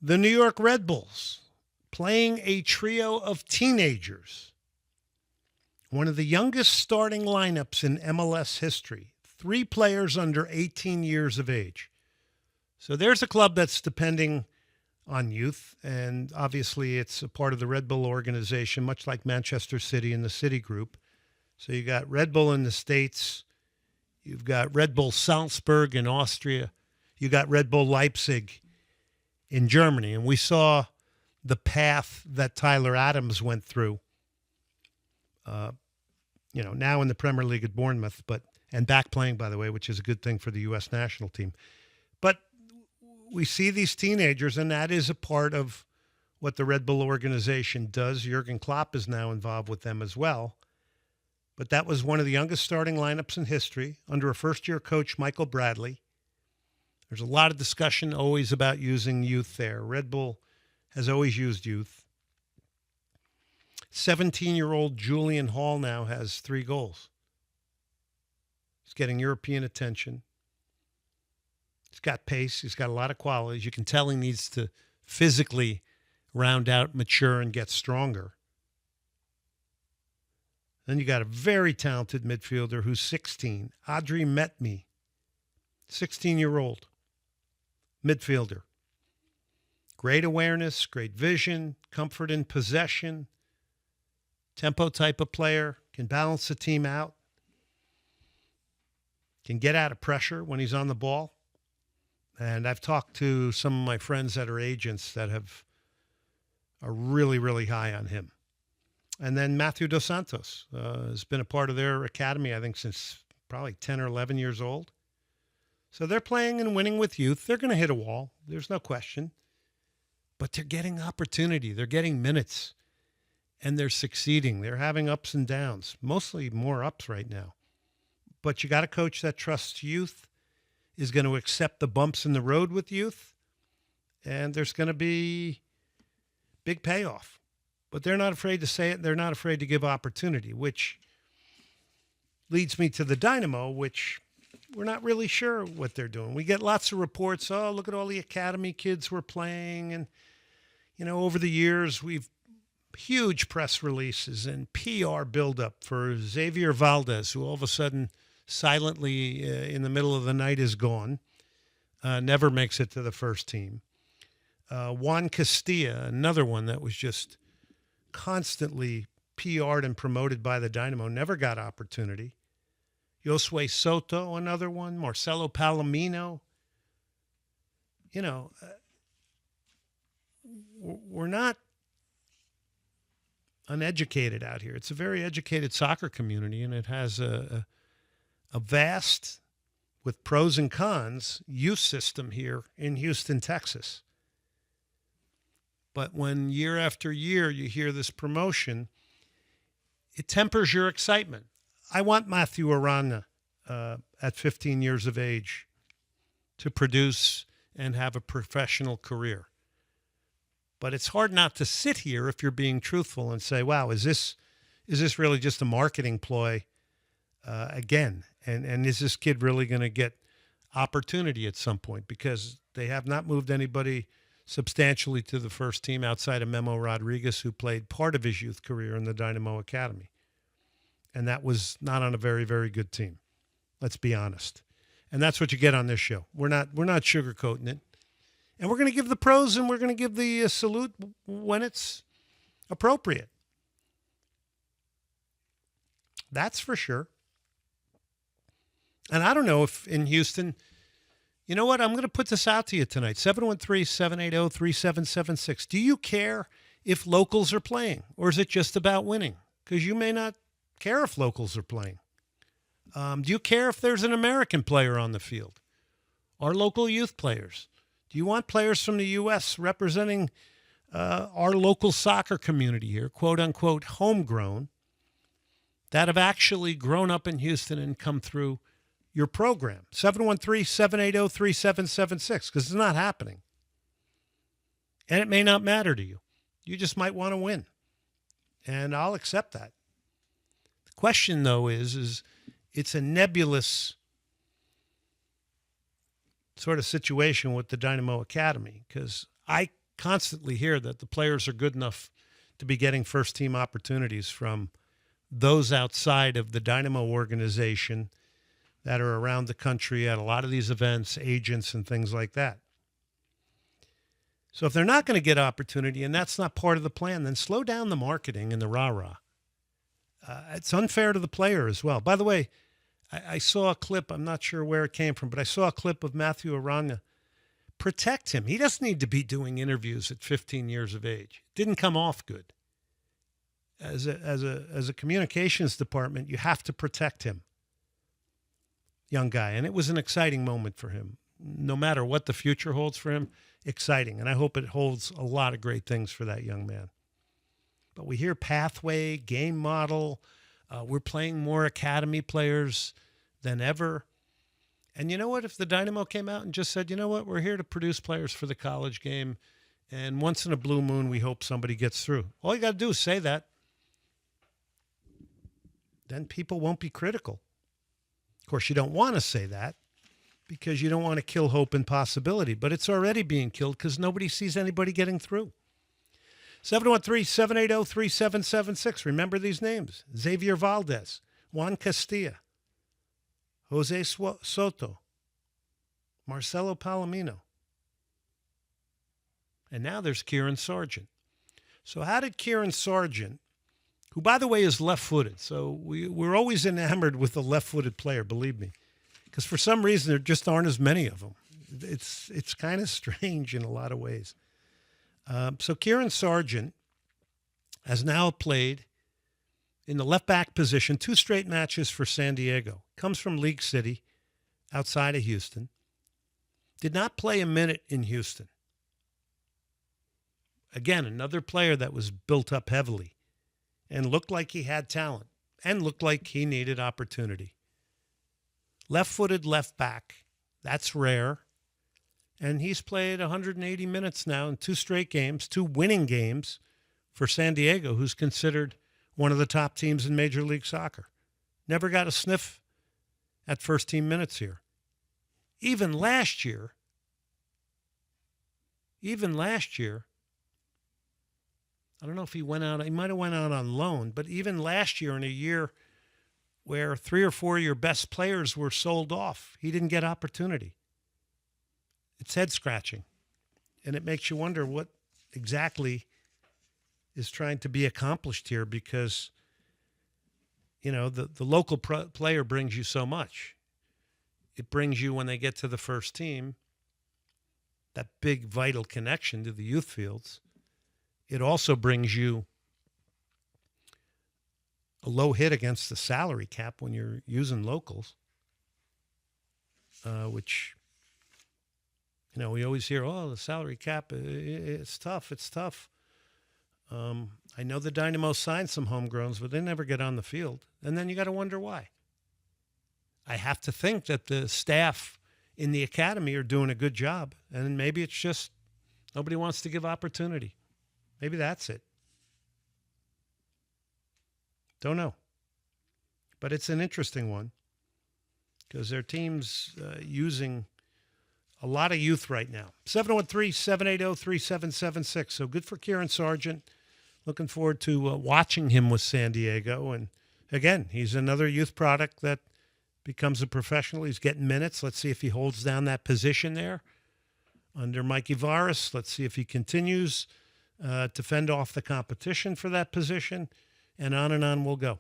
The New York Red Bulls playing a trio of teenagers, one of the youngest starting lineups in MLS history, three players under 18 years of age. So there's a club that's depending on youth, and obviously it's a part of the Red Bull organization, much like Manchester City and the City Group. So you got Red Bull in the States, you've got Red Bull Salzburg in Austria, you got Red Bull Leipzig in Germany, and we saw the path that Tyler Adams went through. Now in the Premier League at Bournemouth, and back playing, by the way, which is a good thing for the U.S. national team. But we see these teenagers, and that is a part of what the Red Bull organization does. Jurgen Klopp is now involved with them as well. But that was one of the youngest starting lineups in history under a first-year coach, Michael Bradley. There's a lot of discussion always about using youth there. Red Bull has always used youth. 17-year-old Julian Hall now has 3 goals. He's getting European attention. He's got pace. He's got a lot of qualities. You can tell he needs to physically round out, mature, and get stronger. Then you got a very talented midfielder who's 16, Adri Metmi, 16-year-old midfielder. Great awareness, great vision, comfort in possession, tempo type of player, can balance the team out, can get out of pressure when he's on the ball. And I've talked to some of my friends that are agents that are really, really high on him. And then Matthew Dos Santos has been a part of their academy, I think, since probably 10 or 11 years old. So they're playing and winning with youth. They're going to hit a wall. There's no question. But they're getting opportunity. They're getting minutes. And they're succeeding. They're having ups and downs, mostly more ups right now. But you got a coach that trusts youth, is going to accept the bumps in the road with youth, and there's going to be big payoff. But they're not afraid to say it. They're not afraid to give opportunity, which leads me to the Dynamo, which we're not really sure what they're doing. We get lots of reports. Oh, look at all the academy kids we're playing. And, over the years, we've huge press releases and PR buildup for Xavier Valdez, who all of a sudden silently in the middle of the night is gone, never makes it to the first team. Juan Castilla, another one that was just constantly PR'd and promoted by the Dynamo, never got opportunity. Josue Soto, another one. Marcelo Palomino. We're not uneducated out here. It's a very educated soccer community, and it has a vast, with pros and cons, youth system here in Houston, Texas. But when year after year you hear this promotion, it tempers your excitement. I want Matthew Arana at 15 years of age to produce and have a professional career. But it's hard not to sit here if you're being truthful and say, wow, is this really just a marketing ploy again? And is this kid really going to get opportunity at some point? Because they have not moved anybody substantially to the first team outside of Memo Rodriguez, who played part of his youth career in the Dynamo Academy. And that was not on a very, very good team. Let's be honest. And that's what you get on this show. We're not sugarcoating it. And we're going to give the pros and we're going to give the salute when it's appropriate. That's for sure. And I don't know if in Houston, you know what? I'm going to put this out to you tonight. 713-780-3776. Do you care if locals are playing, or is it just about winning? Because you may not care if locals are playing. Do you care if there's an American player on the field or local youth players? Do you want players from the U.S. representing our local soccer community here, quote unquote, homegrown, that have actually grown up in Houston and come through your program? 713-780-3776, because it's not happening. And it may not matter to you. You just might want to win. And I'll accept that. The question, though, is it's a nebulous sort of situation with the Dynamo Academy, because I constantly hear that the players are good enough to be getting first-team opportunities from those outside of the Dynamo organization that are around the country at a lot of these events, agents and things like that. So if they're not going to get opportunity and that's not part of the plan, then slow down the marketing and the rah-rah. It's unfair to the player as well. By the way, I saw a clip. I'm not sure where it came from, but I saw a clip of Matthew Arana. Protect him. He doesn't need to be doing interviews at 15 years of age. Didn't come off good. As a communications department, you have to protect him, young guy. And it was an exciting moment for him. No matter what the future holds for him, exciting. And I hope it holds a lot of great things for that young man. But we hear pathway, game model. We're playing more academy players than ever. And you know what? If the Dynamo came out and just said, you know what, we're here to produce players for the college game, and once in a blue moon, we hope somebody gets through. All you got to do is say that. Then people won't be critical. Of course, you don't want to say that because you don't want to kill hope and possibility, but it's already being killed because nobody sees anybody getting through. 713-780-3776. Remember these names: Xavier Valdez, Juan Castilla, Jose Soto, Marcelo Palomino. And now there's Kieran Sargent. So how did Kieran Sargent, who, by the way, is left-footed, so we're always enamored with the left-footed player, believe me, because for some reason there just aren't as many of them. It's kind of strange in a lot of ways. So Kieran Sargent has now played in the left-back position 2 straight matches for San Diego. Comes from League City, outside of Houston. Did not play a minute in Houston. Again, another player that was built up heavily and looked like he had talent and looked like he needed opportunity. Left-footed left-back. That's rare. And he's played 180 minutes now in 2 straight games, 2 winning games for San Diego, who's considered one of the top teams in Major League Soccer. Never got a sniff at first-team minutes here. Even last year, I don't know if he went out, he might have went out on loan, but even last year, in a year where 3 or 4 of your best players were sold off, he didn't get opportunity. It's head-scratching, and it makes you wonder what exactly is trying to be accomplished here because, you know, the local player brings you so much. It brings you, when they get to the first team, that big vital connection to the youth fields. It also brings you a low hit against the salary cap when you're using locals, which... You know, we always hear, oh, the salary cap, it's tough. I know the Dynamo signed some homegrowns, but they never get on the field. And then you got to wonder why. I have to think that the staff in the academy are doing a good job. And maybe it's just nobody wants to give opportunity. Maybe that's it. Don't know. But it's an interesting one because their team's using a lot of youth right now. 713-780-3776. So good for Kieran Sargent. Looking forward to watching him with San Diego. And again, he's another youth product that becomes a professional. He's getting minutes. Let's see if he holds down that position there under Mikey Varas. Let's see if he continues to fend off the competition for that position. And on we'll go.